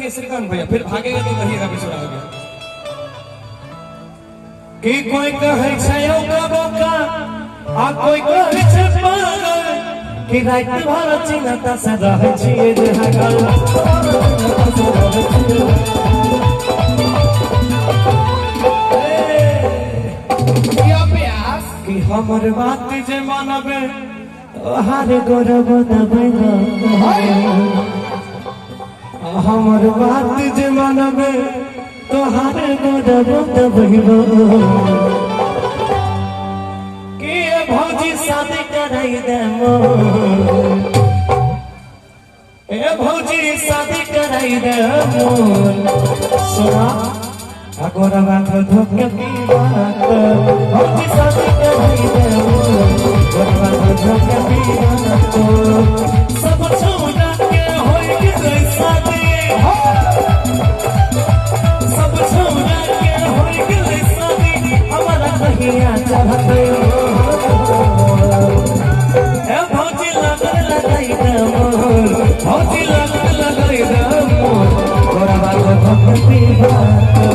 देंगे श्रीकांत भैया, फिर भागेगा तो कहिएगा बिछड़ा हो गया। कि कोई कहे छयो का बोका आ कोई कहे छे पागल कि रात भर चिंता से रहे छिए जहागल कि हमर बात जे मानबे तोहार गौरव दबे हमर बात जे मानबे तोहार गौरव दबे कि भौजी शादी कराई दे ए भौजी शादी कराई दे सुना अगोरवा को धोके की बात भौजी शादी कराई दे अगोरवा को धोके की बात सब छोड़ा के होई गई शादी सब छोड़ा के होई गई शादी हमारा कहिया चाहते ए भौजी लगन लगाई दे भौजी लगन लगाई दे अगोरवा को धोके की बात